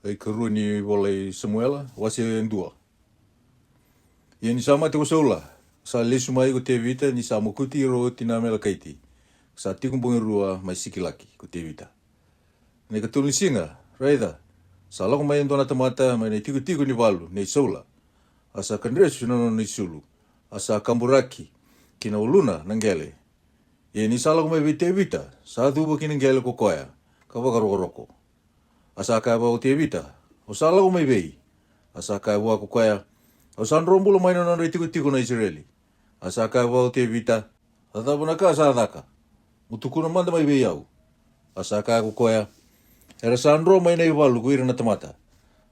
ai karua ni volei Samuela, wase ndua. Ia ni sama te ko saula, sa lesu mai ko te vita ni sa mokuti ro tina mela kaiti. Sa tikumbungi rua mai sikilaki ko te vita. Nei ka tuli singa, raida, sa lako mai ndona tamata mai nei tiku ni walu, nei saula. Asa kanresu nono ni sulu, asa kamburaki, kina uluna nangele. Ia ni sa lako mai vite vita, sa tuba kina ngele ko koya, ka wakaroko. Asa ka wa te vita, o sa lako mai vei, asa ka wa ko koya, o san rombulo mai nono nei tiku na Israeli. Asa ka wa te vita, tatapuna ka sa daka. Mutukuna manda mai vei au. Asa ka ko koya, era san ro mai nei walu ko ira na tamata.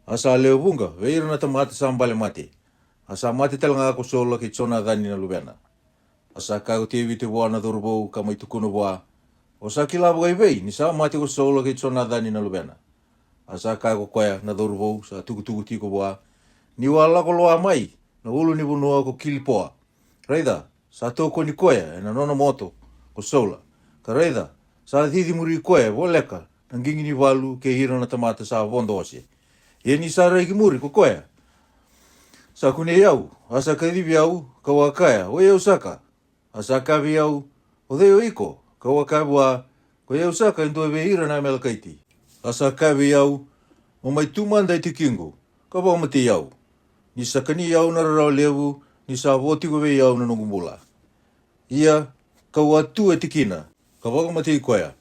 Asa leo bunga, veira na tamata sa mbale mate. Asa mate talanga ko sola ki tsona dhani na lubena. Asa ka ko te vita wa na dorbo ka mai tukuna wa. O sa kilabo kai vei, ni sa mate ko sola ki tsona dhani na lubena. Asa ka ko koya na dorbo sa tuku tiko wa. Ni wala ko loa mai, na ulu ni bunua ko kilipoa. Reida, sa toko ni koya, na nono moto ko sola. Ka reida, sa dhidi muri koya, woleka, nangingi ni walu ke hira na tamata sa vondo ose. Ia ni sa reiki muri ko koya. Sa kune iau, asa ka dhivi au, ka wakaya, o iau saka. Asa ka vi au, o dheo iko, ka wakabua, ko iau saka into e hira na mela kaiti. Asa ka vi au, o mai tumanda i te kingo, ka wamati iau. Ni sa kani iau na rarau lewu, ni sa voti ko ve iau na nungumula. Ia, ka watu e tikina, ka wakamati i koya.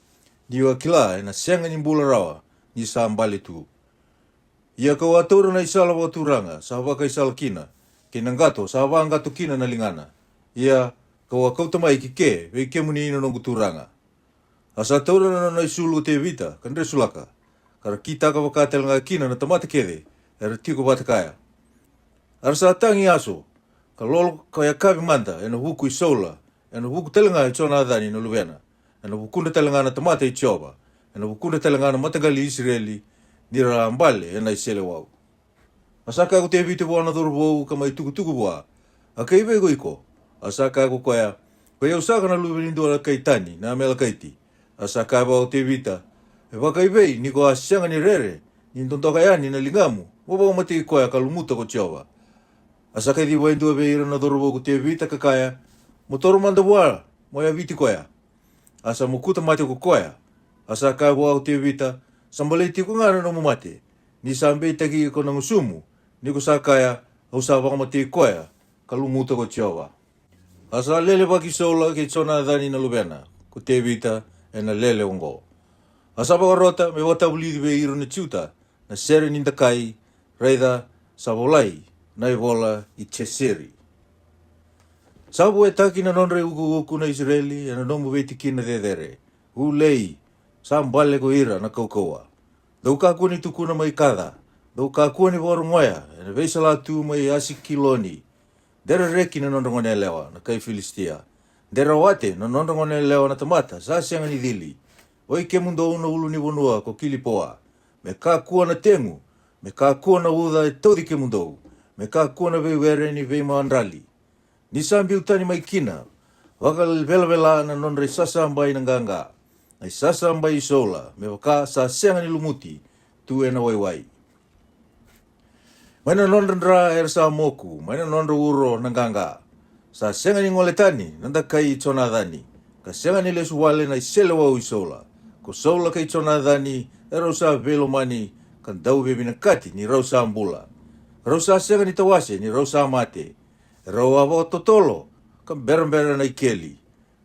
Ni wa kila e na senga ni mbula rawa, ni sa mbali tu. Ia ka watura na isala waturanga, sa waka isala kina, ke nangato, sa wangato kina na lingana. Ia, ka wakautamai ki ke, vei ke muni ina nongu turanga. Asa taura na isulu te vita, kandre sulaka. Kara kita ka wakatelanga kina na tamata kede, era tiko batakaya. Arsa tangi aso, ka lolo kaya kabi manda, ena huku i sola, ena huku telanga i tsona adhani na luvena, ena hukunda telanga na tamata i tsioba, ena hukunda telanga na matangali Israeli, nira ambale ena i sele wau. Asaka ko te vite wana dorbo ka mai tuku wa, a kei vego iko, asaka ko koya, ko iau saka na luvenindo ala kaitani, na mela kaiti, asaka ba o te vita, e waka i vei, ni ko asianga ni rere, ni ntontoka yani na lingamu, waba mati koya ka lumuta ko tsioba. Asaka di waindu ave ira na dorbo ko te vita kakaya, motoro manda wala, moya viti koya. Asa mukuta mate ko koya, asa ka wa te vita, sambalei tiko ngana no mate, ni sambe taki ko nangusumu, ni ko sakaya, au sa wakamati koya, ka lumuta ko tiowa. Asa lele waki sola ke tsona dhani na lubena, ko te vita e na lele ongo. Asa pakarota me wata ulidi ve iro na tiuta, na sere nindakai, reida, sa volai, nai vola i teseri. Sabu e taki na nonre uku na Israeli, e na nomu veti kina dedere. Ulei, sa mbale ko ira na kaukaua. Dau kakua ni tukuna mai kada, dau kakua ni waru ngoya, e na veisala tu mai asi kiloni. Dera reki na nondongone lewa, na kai Filistia. Dera wate na nondongone lewa na tamata, sa sianga ni dhili. Oi ke mundo una ulu ni vonua ko kilipoa. Me kakua na tengu, me kakua na uda e taudi ke mundo. Me kakua na veiwere ni vei maandrali. Ni sambi utani mai kina, wakal vela na nonre sasa ambai na nganga. Ai sasa ambai isola, me waka sa sianga ni lumuti, tu e na waiwai. Maina nondra er sa moku, maina nondra uro na nganga. Sa sianga ni ngoletani, nanda kai tsona dhani. Ka sianga ni lesu wale na isele wau isola. Ko sola kai tsona dhani, e rausa velo mani, kan dau bebina kati ni rausa ambula. Rausa sianga ni tawase ni rausa mate. Rawa wa totolo, ka berambera na ikeli.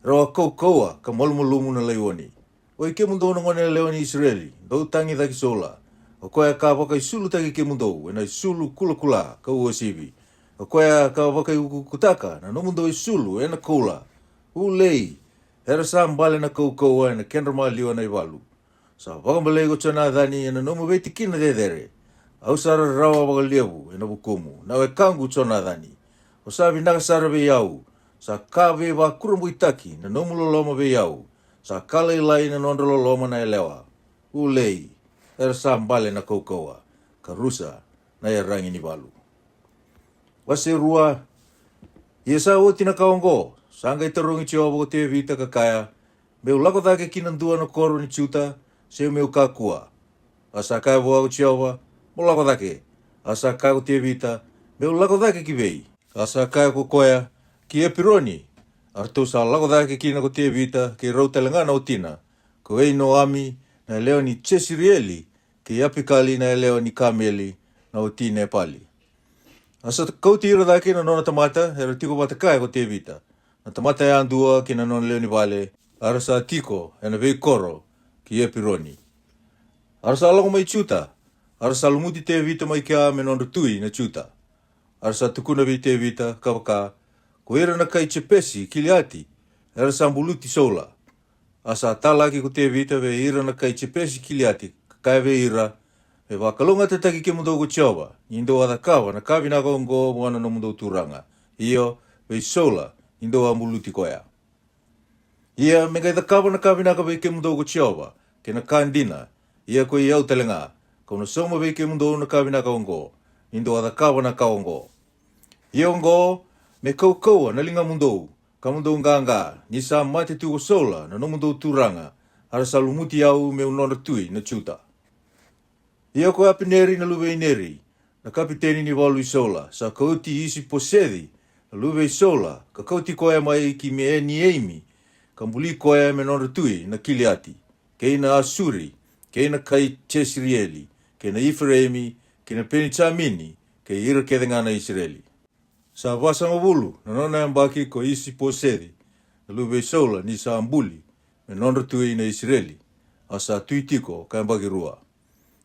Rawa kaukaua, ka molmolumu na leiwani. O ike mundo na ngone leoni Israeli, dau tangi daki sola. O koea ka waka isulu taki ke mundo, na isulu kula, ka uosivi. O koea ka waka kutaka, na no mundo isulu, na kula. Ulei, era sa mbale na kaukaua, na kenrama liwa na iwalu. Sa wakambalei ko tsana dhani, na nomu veti kina dedere. Au sara rawa waka lievu, na bukumu, na we kangu tsona dhani. O sa vinakasara ve iau, sa ka ve wa kurambu itaki, na nomulo loma ve iau, sa kala ilai na nondolo loma na elewa. Ulei, era sa mbale na kaukaua, ka rusa na ia rangi ni walu. Wase rua, ia sa oti na kaongo, sanga itarongi tioba ko te vita kakaya, meu lako take kinandua na koro ni tiuta, se meu kakua. Asa kai voa ko tioba, mo lako dake. Asa kai ko te vita, me o lako dake ki vei. Asa kai ko koea, ki e pironi. Artou sa lako dake ki na ko te vita, ki rau telengana o tina. Ko ei no ami, na leo ni Chesirieli, ki apikali na leo ni Kameli, na o tina e pali. Asa kauti ira dake na nona tamata, era tiko bata kai ko te vita. Na tamata e andua ki na nona leo ni vale, arasa tiko, e na vei koro, ki e pironi. Arasa alako mai chuta, arasa lumuti te vita mai kia me nonda tui na chuta. Arasa tukuna vi te vita, kawaka, ko ira na kai chepesi, kiliati, arasa mbuluti sola. Asa talaki ko te vita ve ira na kai chepesi kiliati, kai ve ira, ve wakalunga te taki ke mundo ko chioba, indo ada kawa na kawi na kongo mwana no mundo turanga. Iyo, ve sola, indo a mbuluti koea. Ia, me kai da kawa na kawi na kawe ke mundo ko chioba, ke na kandina, ia ko iau telenga, kono soma ve ke mundo na kawi na kongo, indo ada kawa na kaongo. Ia ongo, me kaukaua na linga mundo, ka mundo nganga, ni sa mate tu o sola na no mundo turanga, ara sa lumuti au me unona tui na chuta. Ia ko apineri na luwe ineri, na kapiteni ni walu i sola, sa kauti isi posedi, na luwe i sola, ka kauti koea mai ki me e ni eimi, ka mbuli koea me nona tui na kiliati, ke ina Asuri, ke ina kai Chesirieli, ke na Ifreimi, ke na Penichamini, ke ira kedenga na Israeli. Sa wasa mawulu, na nona ambaki ko isi posedi, na luwe sola ni sa ambuli, me nona tui na Israeli, a sa tui tiko ka ambaki rua.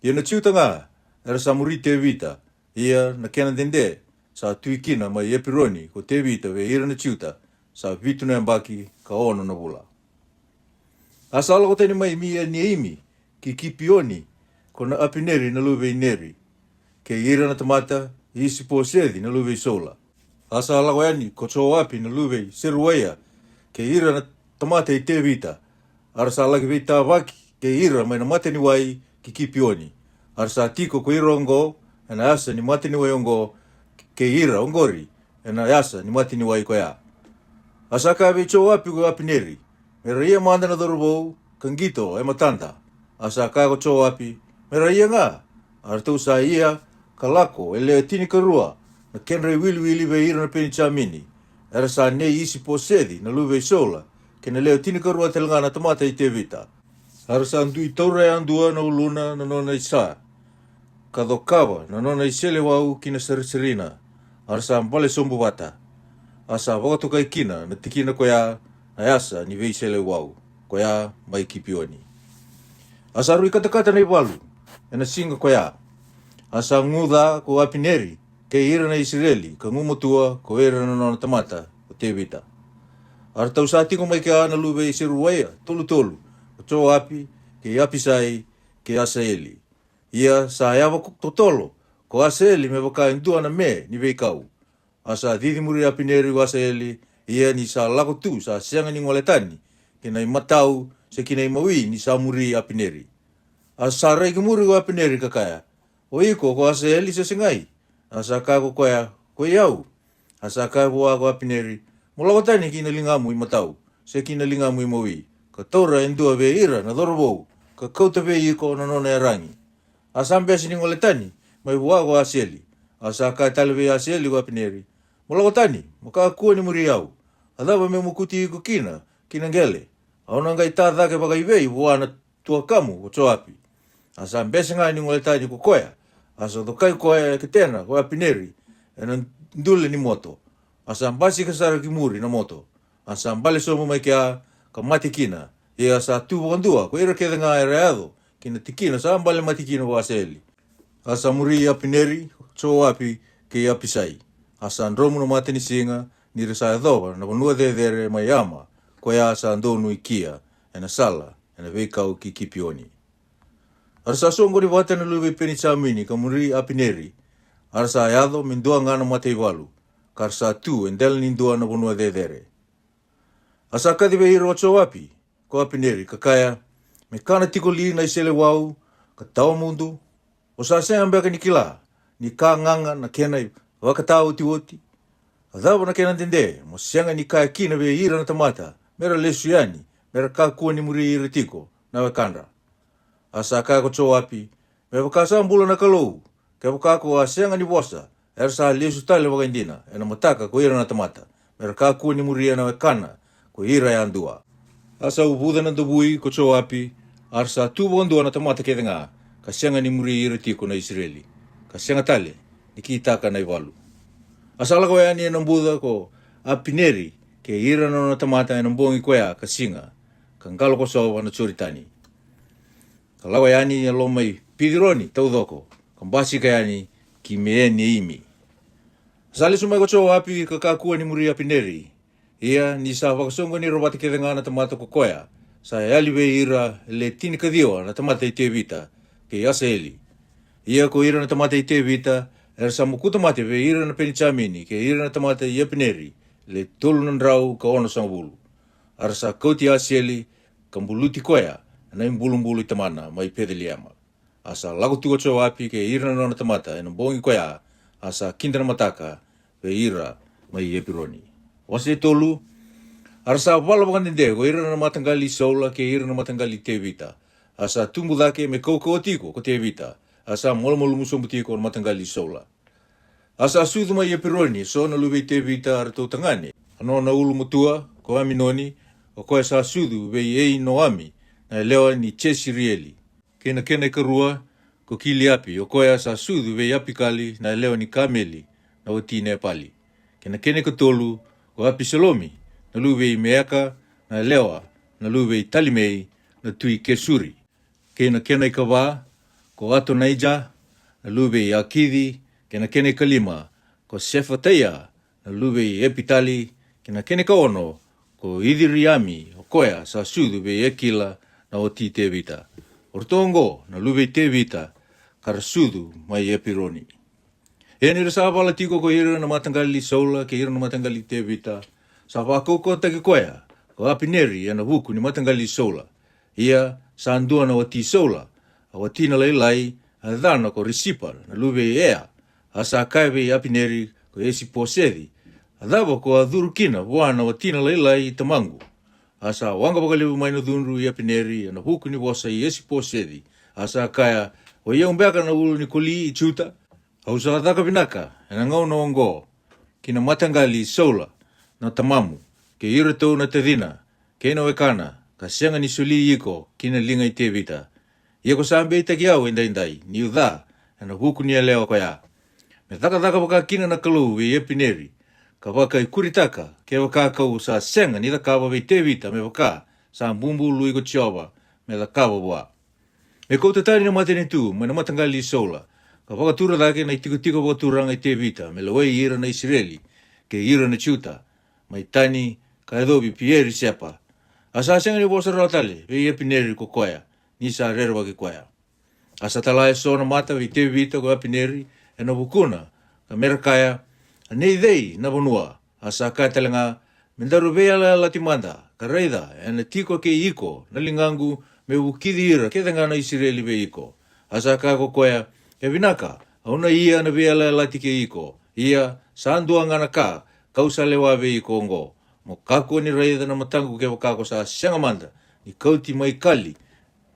Ia na chiuta ngā, era sa muri te vita, ia na kena dende, sa tui kina mai epironi ko te vita ve ira na chiuta, sa vitu na ambaki ka ono na vula. Asa ala ko teni mai mia ni eimi, ki kipioni, ko na apineri na luwe ineri, ke ira na tamata, isi posedi na luwe sola. Asa ala ko yani, ko tō api na luwe seruaya, ke ira na tamata i te vita, ara sa ala ki vita waki, ke ira mai na mate ni wai, ki kipioni. Ara sa tiko ko ira ongo, ena asa ni mate ni wai ongo, ke ira ongori, ena asa ni mate ni wai koea. Asa ka vei tō api ko apineri, me raia manda na dorobou, kangito e matanda. Asa ka ko tō api, me raia ngā, ara tau sa ia, kalako, e lea tini karua, na kenrei wili ve ira na Penichamini, era sa nei isi posedi na luwe sola, ke na leo tini karua telanga na tamata i te vita. Ara sa andui taura e andua na uluna na nona isa, kadokawa na nona isele wau kina sarisirina, ara sa mbale sombu wata. Asa wakatokai kina na tikina koea na asa ni vei sele wau, koea mai kipioni. Asa arui katakata na iwalu, ena singa koea. Asa nguda ko apineri, ke ira na Israeli, ka ngumotua ko ira na nona tamata o te vita. Ara tau sa tiko mai ke ana luwe i seruaya, tolu, o tō api, ke apisai, ke Asaeli. Ia sa eawa totolo, ko Asaeli me waka indua na me ni veikau. Asa didimuri apineri o Asaeli, ia ni sa lako tu, sa sianga ni ngoletani, ke nai matau, se ki nai maui ni sa muri apineri. Asa reiki muri o apineri kakaya, o iko ko Asaeli se singai. Asa ka ko koea, ko iau. Asa ka ko apineri, mulawatani ki na lingamu i matau, se ki na lingamu i maui. Ka taura endua ve ira na dorobou, ka kauta ve iko na nona e rangi. Asa ambesi ni ngoletani, mai buago Asaeli. Asa ka tale ve Asaeli o apineri, mulawatani, makakua ni muri iau. Adaba me mukuti iko kina ngele. Auna ngai tāthake baka i vei buana tua kamu o tō api. Asa ambesi ngai ni ngoletani ko koea. Asa tokai koea ke tena, ko apineri, e na ndule ni moto. Asa ambasi kasara ki muri na moto. Asa ambale somo mai kia ka mati kina. Ia sa tu wakandua, ko ira keda ngā e reado, kina tikina, sa ambale mati kina wa Asaeli. Asa muri apineri, tō api ke apisai. Asa andromu no mate ni singa, ni resa e dhoa, na wanua dedere mai ama, ko ia sa andonu i kia, e na sala, e na veikau ki kipioni. Arasa songo ni wate na luwe Penichamini, ka muri apineri, arasa eado mindua ngana mate i walu, ka arasa tu endel ni ndua na wanua dedere. Asa kadiwe hiro tō api, ko apineri, kakaya, me kana tiko li na isele wau, ka tau mundu, o sa se ambeka ni kila, ni ka nganga na kenai wakatau tiwoti. Adhawa na kena dende, mo sianga ni kaya kina ve ira na tamata, mera lesu yani, mera kakua ni muri ira tiko, na wakandra. Asa kaya ko tō api, me wakasa ambula na kalou, Ke wakako a senga ni wasa, sa lesu tale wakaindina, na mataka ko ira na tamata. Mera kaku ni muria na wekana, ko ira ya andua. Asa ubuda na dobui ko cho api, arsa tubo andua na tamata ke nga, ka senga ni muria ira tiko na Israeli. Ka senga tale, ni kitaka na iwalu. Asa lako ya ni nambuda ko apineri, ke ira na tamata na mbongi koya ka singa, ka ngalo ko so na choritani. Kalawa yani ya lomai pidironi taudoko, kambasi kayani ki meeni imi. Sali sumai ko cho api ka kakua ni muria pineri. Ia ni sa wakasongo ni robati kedenga na tamata ko koya. Sa yaliwe ira le tini kadio na tamata ite vita ke asa eli. Ia ko ira na tamata ite vita sa mukuta mate ve ira na penichamini ke ira na tamata ia pineri le tolu na ndrau ka ono sangabulu. Arsa kauti asieli kambuluti koya na imbulumbulu itamana mai pedeliama. Asa lago tuko cho api ke ira na tamata na bongi koya asa kinda na mataka ve ira mai epironi. Wase tolu arsa wala wakandende ko ira na matangali sola ke ira na matangali te vita. Asa tumbudake me koko tiko ko te vita. Asa molomolu musombutiko na matangali sola. Asa sudu mai epironi so na lube te vita arto tangane. Ano na ulu mutua ko aminoni o koe sa sudu ve ei no ami na lewa ni chesirieli. Kena karua ko kili api o koe sa sudu ve api kali na lewa ni kameli na o tine pali. Kena katolu ko api salomi na lube i meaka na lewa na lube i talimei na tui kesuri. Kena kawa ko ato naija na lube i akidi. Kena kalima ko sefateia na lube i epitali. Kena kaono ko idiriami o koea sa sudu ve ekila na o ti te vita. Ortongo na lube te vita kara sudu mai epironi. Eni resa wala tiko ko ira na matangali sola ke ira na matangali te vita. Sa wakoko take koea ko apineri na huku ni matangali sola. Ia sa andua na o ti sola. A o ti na lailai a dhana ko risipa na lube ea. Asa kaiwe apineri ko esi posedi. Adabo ko adurukina wana o tina lailai i tamangu. Asa wanga wakalibu maino dhunru i apineri na huku ni wasa i esi posedi. Asa kaya o ia umbeka na ulu ni koli i chuta. Au sa kataka pinaka na ngau na ongo kina matangali sola na tamamu ke ira tau na tadina ke na wekana ka senga ni suli iko kina linga i te vita. Ia ko sambe i takiau indai ni udha na huku ni aleo kaya. Me thaka waka kina na kalu i apineri. Ka waka i kuritaka ke waka kau sa senga ni kawa vei te vita me waka sa mbumbu lui ko tioba me kawa wa. Me kou te tari na matene tu me na matangali sola. Ka waka tura dake na tiko waka turanga i te vita me lawai ira na Israeli ke ira na chuta mai tani ka edobi pieri sepa. Asa senga ni bosa rautale vei epineri ko koea ni sa rerwa ke koea. Asa talae so na mata vei te vita ko epineri e na bukuna ka merakaya nei dei na bonua asa ka telenga mendaru vea la latimanda ka reida ena tiko ke iko na lingangu me ukidi ira ke tenga na Israeli ve iko asa ka ko koea e vinaka auna ia na vea la latike iko ia sandua ngana ka kausa lewa ve iko ngo mo kako ni reida na matangu ke wakako sa sengamanda ni kauti mai kali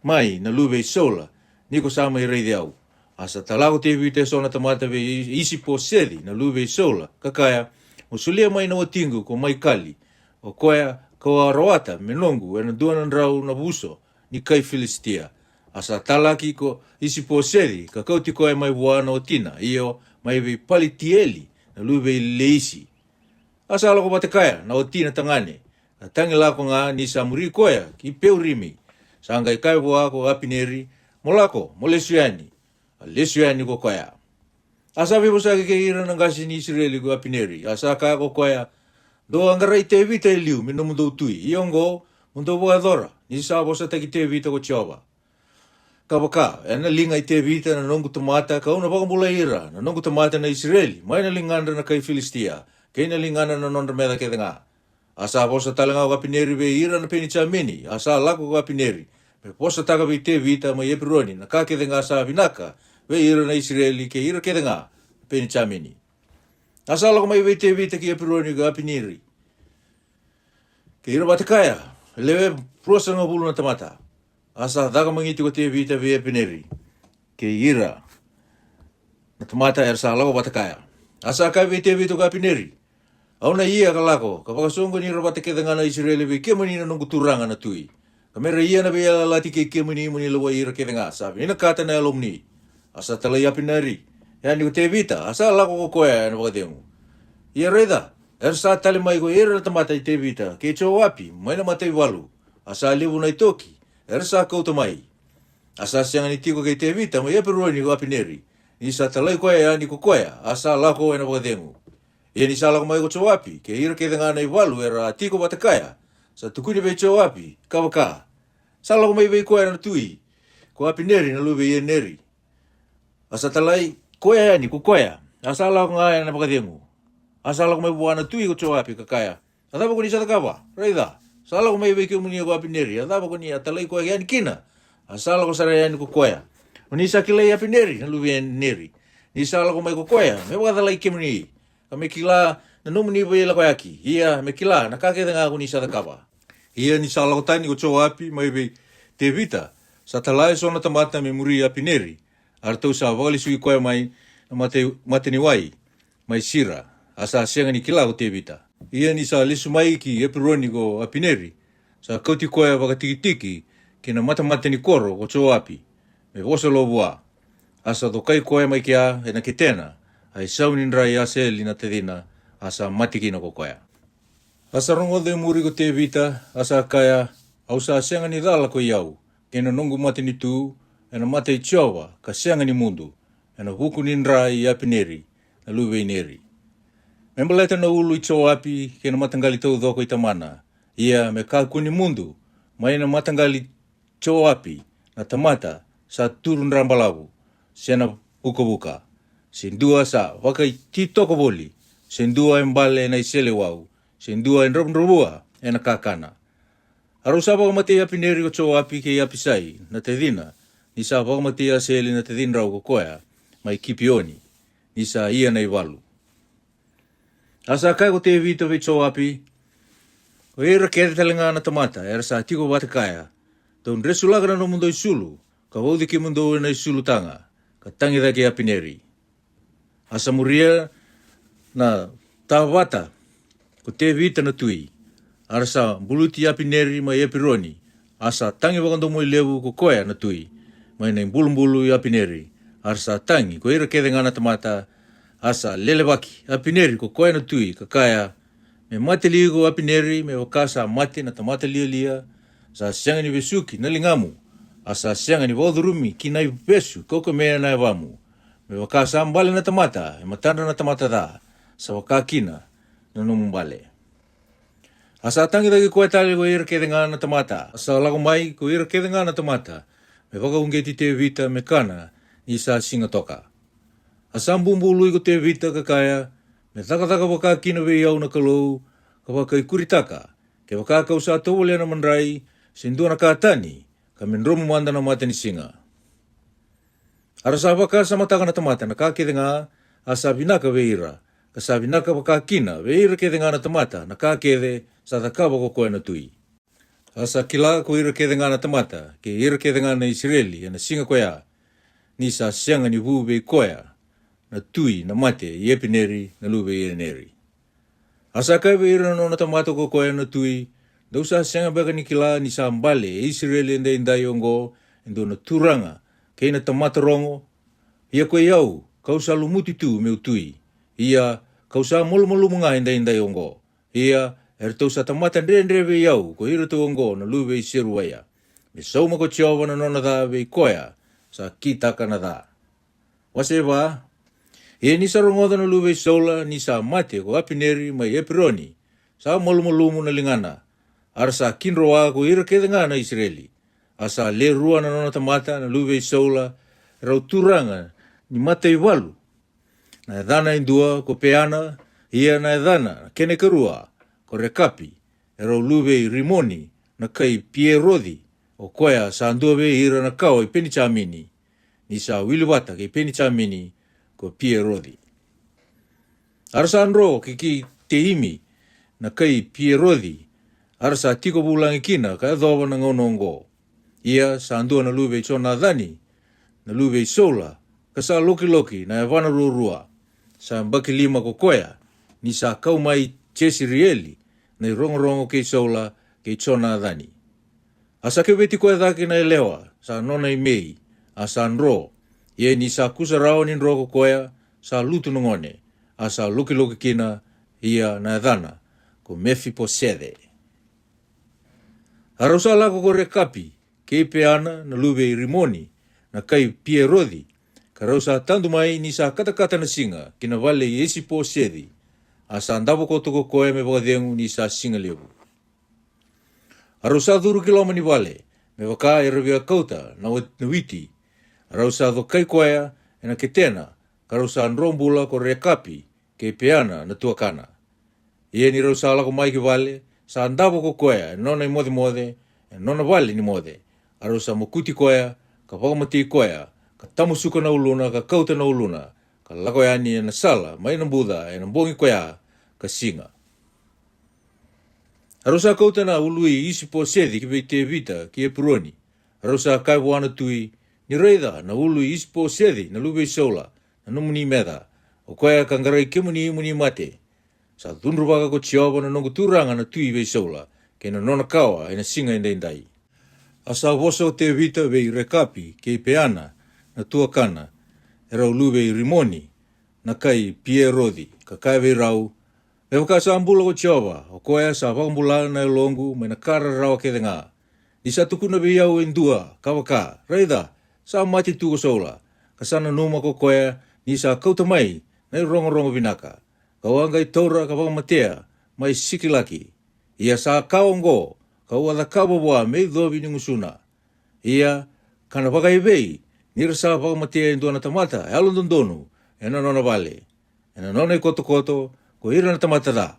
mai na lube sola ni ko sa mai reide au. Asa talago te vite so na tamata ve isi po sedi na lube sola kakaya o sulia mai na watingu ko mai kali o koea ko aroata menongu e na duana ndrau na buso ni kai Filistia. Asa talaki ko isi po sedi kakauti koe mai buana o tina iyo mai ve palitieli na lube leisi. Asa alako batekaya na o tina tangane na tangi lako nga ni samuri koea ki peurimi sanga ikai bua ko apineri molako molesuani lesuani ko koea. Asa vibusa ke ira na gasi ni Israeli ko apineri. Asa ka ko koea do angarai te vita liu mino mundo tui. Iongo mundo boadora ni sa bosa te te vita ko choba. Kabaka ena linga i te vita na nongu tomata ka una pakambula ira na nongu tomata na Israeli. Mai na linganda na kai Filistia. Kei na linganda na nondra meda ke nga. Asa bosa talanga ko apineri ve ira na penichamini. Asa lako ko apineri. Me posa taka ve te vita mai epironi na ka ke nga sa vinaka. Ve ira na Israeli ke ira ke nga penichamini. Asa lako mai ve te vita ke epironi ko apineri. Ke ira batakaya. Lewe prosa nga bulu na tamata. Asa daga mangiti ko te vita ve epineri. Ke ira na tamata sa lako batakaya. Asa kai ve te vitu ka pineri. Auna ia ka lako, ka pakasongo ni rabata ke ngana Israeli ve ke mani na nungu turanga na tui. Ka mera ia na ve lati ke mani mani lawa ira ke nga sabi. Ina kata na alumni. Asa talai pineri. Ya ni te vita, asa lako ko koya na bakadengu. Ia reda, sa tali mai ko ira tamata te vita, ke cho wapi, mai na matai walu. Asa livu na toki, sa kau mai. Asa siang ni tiko ke te vita, mai peruani ko apineri. Isa talai koya ni ko koya, asa lako na bakadengu. Ia ni sala ko mai ko cho wapi, ke ira ke ngana i walu era tiko batakaya. Sa tukuni be cho wapi, kawaka. Sala ko mai be koya na tui, ko apineri na lube ia neri. Asa talai koya ni ko koya, asa lako ngaya na bakadengu. Asala ko may buwana tui ko choapi kakaya. Ataba ko ni sa takawa. Raida. Sala ko may wiki muni ko apineri. Ataba ko ni atalay ko yan kina. Asala ko sarayan ko koya. Uni sa kilay apineri na luwian neri. Ni sala ko may ko koya. May wakatalay kimuni. Kami kila na numuni ba yala koyaki. Iya may kila nakakita nga ako ni sa takawa. Iya ni sala ko tani ko choapi may be te vita. Sa talay so na tamata may muri apineri. Arto sa wakali sugi koya may mate ni wai. May sira. Asa sianga ni kila ko te vita. Ia ni sa lisu mai ki epironi ko apineri. Sa kauti koea waka tiki kina mata ni koro ko cho api. Me vosa lo bua. Asa to kai koea mai kia e na kitena. Ai saunin rai ase li na te dina. Asa mati kina ko koea. Asa rongo de muri ko te vita. Asa kaya au sa sianga ni dala ko iau. Kina nongu mati ni tu. E na mata i tiowa ka sianga ni mundu. E na huku ni rai apineri. Na luwe neri. Membaleta na ulu i cho api ke na matangali tau dhoko i tamana. Ia me kakuni mundu, mai na matangali cho api na tamata sa turun rambalavu, sena buka. Sendua sa wakai titoko boli, sendua embale na isele wau, sendua en robua e na kakana. Arusapa ko mati api neri ko cho api ke api sai na te dina, ni sa waka mati aseli na te dina rau ko koea, mai kipioni, ni sa ia na iwalu. Asa kai ko te vito ve cho api. O era kere talenga na tamata, era sa tiko batakaya. Don resulaga na no mundo isulu, ka wodi ki mundo na isulu tanga, ka tangi da ke apineri. Asa muria na tawata, ko te vita na tui. Ara sa buluti apineri mai epironi, asa tangi wakando mo levu ko koea na tui. Mai na bulu i apineri, ara sa tangi, ko era kere nga na tamata, asa lelewaki apineri ko koe na tui kakaya me mate lia ko apineri me wakasa mate na tamata lia sa sianga ni besuki na lingamu asa sianga ni vodurumi kinai besu koko mea na evamu me wakasa ambale na tamata e matanda na tamata da sa wakakina na numumbale asa tangi dagi koe tali ko ira kedenga na tamata asa lago mai ko ira kedenga na tamata me wakaungeti te vita me kana ni sa singa toka. Asam bumbului ko te vita kakaya, me taka waka kina ve iau na kalou, ka waka i kuritaka, ke waka kau sa tau lea na manrai, sindua na katani, ka menromu manda na mata ni singa. Arasa waka sa mataka na tamata na kakede nga, asa binaka ve ira, ka sa binaka waka kina, ve ira kede nga na tamata, na kakede sa takawa ko koe na tui. Asa kila ko ira kede nga na tamata, ke ira kede nga na Israeli, na singa koea, ni sa sianga ni vube koea, na tui, na mate, i epineri, na lube i neri. Asa kai ira no na tamato ko koe na tui, dau sa sianga baka ni kila ni sa mbale, Israeli enda indai ongo, endo na turanga, kei na tamata rongo, ia koe iau, kau sa lumuti tu meu tui, ia kau sa molu mga indai ongo, ia tau sa tamata ndre iau, ko ira tu ongo na lube i seruaya, me sauma ko tiowa na nona da ve koea, sa kitaka na da. Wase ba? E ni sa rongoda na lube sola ni sa mate ko apineri mai epironi. Sa molu na lingana. Arsa kinroa ko ira kedenga na Israeli. Asa le rua na nona tamata na lube sola rau turanga ni mate iwalu. Na edana indua ko peana ia na edana kene karua ko rekapi. Rau lube rimoni na kai pierodi o koea sa andua be ira na kau i peni chamini. Ni sa wiliwata ke peni chamini ko pierodi. Arsa anro ki te imi na kai pierodi. Arsa tiko bulangi kina ka edhowa na ngonongo. Ia sa andua na lube chona dhani, na lube sola, ka sa loki na vana rua sa baki lima ko koea ni sa kau mai chesi rieli na rongo ke sola ke chona dani. Asa ke veti koe dhake na elewa sa nona i mei a sa nro ye ni sa kusa rao ni nro ko koea sa lutu nungone a sa loki kina ia na dhana ko mefi po sede. Arosa lako ko rekapi ke ipe ana na luwe i rimoni na kai pie rodi ka rausa tandu mai ni sa katakata na singa kina vale i esi po sedi a sa andavo ko toko koe me wakadengu ni sa singa levu. Arosa dhuru kiloma ni vale me waka e ravia kauta na witi rausa dho kai koea e na ketena ka rausa nrombula ko rekapi ke ipe ana na tuakana. Ie ni rausa lako mai ki vale sa andavo ko koea e nona i mode e nona vale ni mode a rausa mokuti koea ka wakamati koea ka tamusuka na uluna ka kauta na uluna ka lako yani e na sala mai na buda e na bongi koea ka singa. Arosa kauta na ului isi po sedi ki te vita ki e puroni. Arosa kai wana tui ni reida na ului isi po sedi na lube sola na numuni meda o koea ka ngarai ke muni mate. Sa dunru waka ko chiova na nongu turanga na tui vei sola ke na nona kawa e na singa indai. Asa voso te vita vei rekapi ke peana na tuakana e rau lube i rimoni na kai pie rodi ka kai vei rau. Me waka sa ambula ko chiova o koea sa wakambula na longu me na kara rawa ke denga. Di sa tukuna vei au indua kawaka reida sa mati tuko sola ka sana numa ko koea ni sa kauta mai na rongo vinaka. Kawangai taura ka wakamatea mai sikilaki. Ia sa kaongo ka wada kawawa mei dhobi ni ngusuna. Ia kana wakaibei nira sa wakamatea indua na tamata e alon dondonu e na nona vale. E na nona i koto ko ira na tamata da.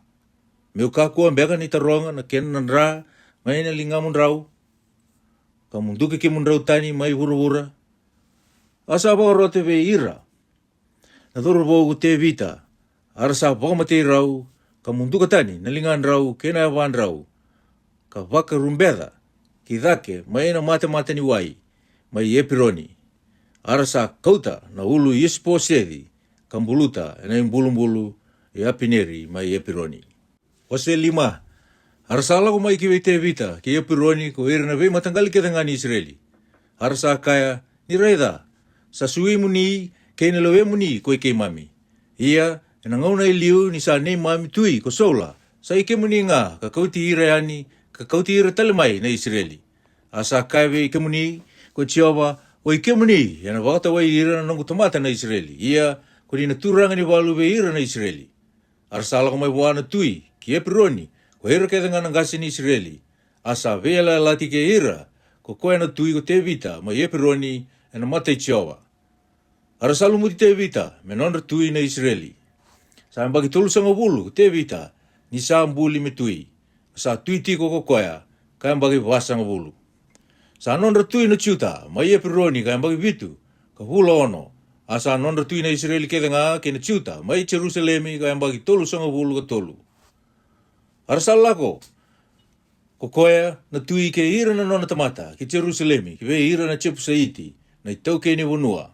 Meu kakua mbeka ni taronga na kena na ra mai na lingamun rau. Ka munduke ke mun rau tani mai vura. Asa wakorote ve ira. Na dhuru vogu te vita. Arasa wakamate rau ka munduka tani na lingan rau kena van rau. Ka waka rumbeda ki dhake mai na mata ni wai mai epironi. Arasa kauta na ulu yespo sedi ka mbuluta na imbulu e apineri mai epironi. Wase 5. Arasa lako mai ki te vita ki epironi ko ira na vei matangali ke tangani Israeli. Arasa kaya ni reida sa sui muni ke na lewe muni ko ke mami. Ia e na ngauna i liu ni sa nei mami tui ko sola sa ike muni nga ka kauti ira yani ka kauti ira talemai na Israeli. Asa kaya vei ike muni ko chiova o ike muni e na wakata wai ira na nongu tamata na Israeli. Ia ko ni na turanga ni walu ve ira na Israeli. Arsala ko mai wana tui ki epironi ko ira ke ngana ngasi ni Israeli. Asa vela lati ke ira ko koe na tui ko te vita mai epironi e na mata i chiova. Arasalu muti te vita me nonra tui na Israeli. Sa mbagi tolu sanga bulu te vita ni sa mbuli me tui. Sa tui tiko ko koea kaya mbagi wasanga bulu. Sa nonra tui na ciuta mai epironi kaya mbagi vitu ka hula ono. Asa nonra tui na Israeli ke nga ke na ciuta mai Jerusalemi kaya mbagi tolu sanga bulu ka tolu. Arasal lako ko koea na tui ke ira na nona tamata ki Jerusalemi ki ve ira na Chepu Saiti na itau ke ni wunua.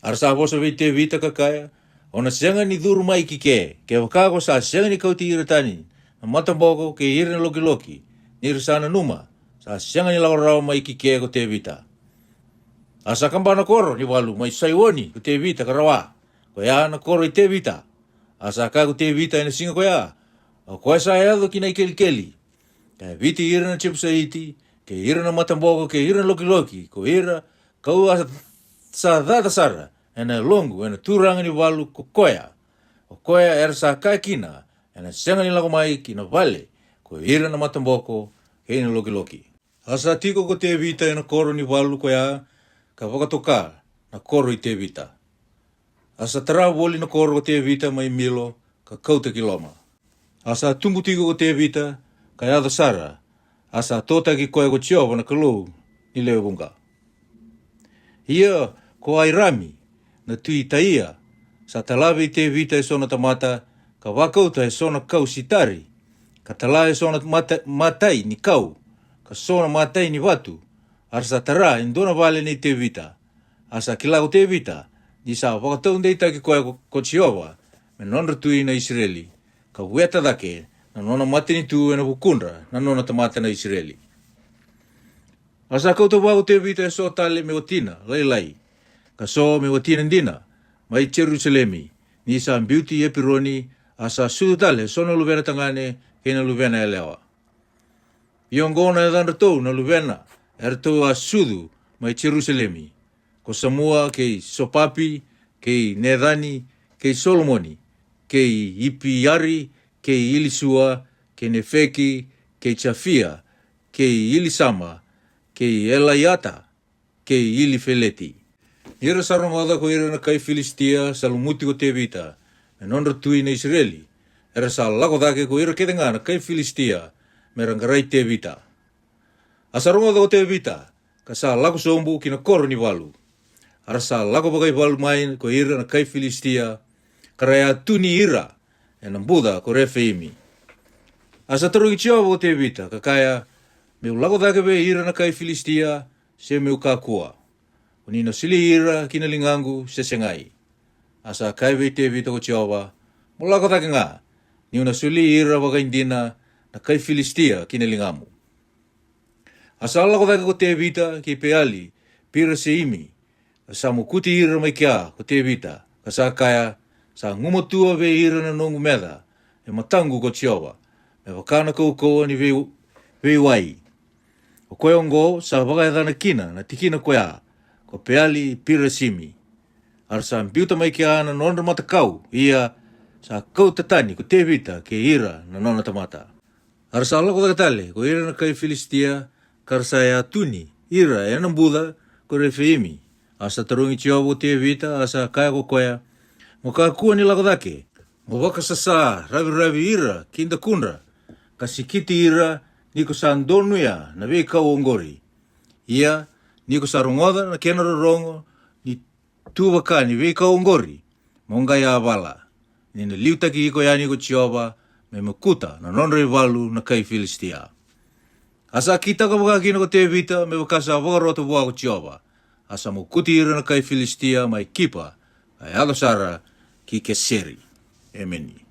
Arasa vosa vei te vita kakaya ona sianga ni dhuru mai ki ke wakago sa sianga ni kauti ira tani na matamboko ke ira na loki ni risana numa sa sianga ni lawarao mai ki ke ko te vita. Asa kambana koro ni walu mai saiwoni ko te vita karawa ko ya na koro i te vita. Asa ka ko te vita ina singa ko ya o koe sa eado ki na ikeli. Kaya viti ira na Chepu Saiti ke ira na matamboko ke ira na loki ko ira kau sa data sara ena longu ena turanga ni walu ko koea. O koea era sa kaikina ena senga ni lago mai ki na vale ko ira na matamboko ke ina loki. Asa tiko ko te vita ena koro ni walu koea ka wakatoka na koro i te vita. Asa tara woli na koro ko te vita mai milo ka kauta kiloma. Asa tumbu tiko ko te vita ka yada sara. Asa tota ki koe ko chiova na kalou ni leo bunga. Ia ko ai rami na tui taia sa talawe i te vita e sona tamata ka wakauta e sona kau sitari ka tala e sona matai ni kau ka sona matai ni watu arsa tara in dona vale ni te vita asa kilago te vita ni sa whakatau ndeita ki koe ko Chiova, me nonra tui na Israeli, ka weta dake, na nona matini tu na pukundra, na nona tamata na Israeli. Asa koutou wau te vita e so tale me watina, lai, ka so me watina ndina, mai Jerusalemi, ni sa beauty e pironi, asa sudu tale, so na luvena tangane, ke na luvena e lewa. Iongona e dhan ratou na luvena, e ratou a sudu, mai Jerusalemi, ko Samoa, kei Sopapi, kei Nedani, kei Solomoni, kei Ipiari, kei Ilisua, kei Nefeki, kei Chafia, kei Ilisama, kei Elaiata, kei Ilifeleti. Ira sarongoda ko ira na kai Filistia, salumuti ko te vita, me nonra tui na Israeli, era sa lako dake ko ira ketenga na kai Filistia, me rangarai te vita. Asarongoda ko te vita, ka sa lako sombu kina koro ni walu. Ara sa lako bagai walu main ko ira na kai Filistia, karaya tuni ira, e na Buda ko Refaimi. Asa taru i Chiova ko te vita, ka kaya, meu lako dake be ira na kai Filistia, se meu kakua. Unina sili ira kina lingangu se sengai. Asa kai be te vita ko Chiova, mo lako dake nga, ni una sili ira bagai indina na kai Filistia kina lingamu. Asa lako dake ko te vita ki peali, pira se imi, sa mukuti ira mai kia ko te vita, ka sa kaya, sa ngumatua ve ira na nongu meda, e matangu ko Chiova, me wakana koukoa ni ve wai. O koe ongo, sa wakai dhana kina, na tikina koe a, ko peali pira simi. Ar sa mpiuta mai kia na nonra matakau, ia sa kau tatani ko te vita ke ira na nona tamata. Ar sa lako takatale, ko ira na kai Filistia, kar sa e atuni, ira e na Buda ko Refaimi. Asa tarungi Chiova te vita, asa kaya ko koea, mo kakua ni lako dake, mo waka sasa, ravi ira, kinda kundra, kasi kiti ira, niko sa andonuia na vei kau ongori. Ia, niko sa rongoda na kena rorongo, ni tuwaka ni vei kau ongori, monga ya avala. Nina liutaki iko yani ko Chiova, me makuta na nonre walu na kai Filistia. Asa kita ka wakakina ko te vita, me wakasa wakarota wa ko Chiova. Asa mukuti ira na kai Filistia mai kipa, ai adosara ki keseri. Amen.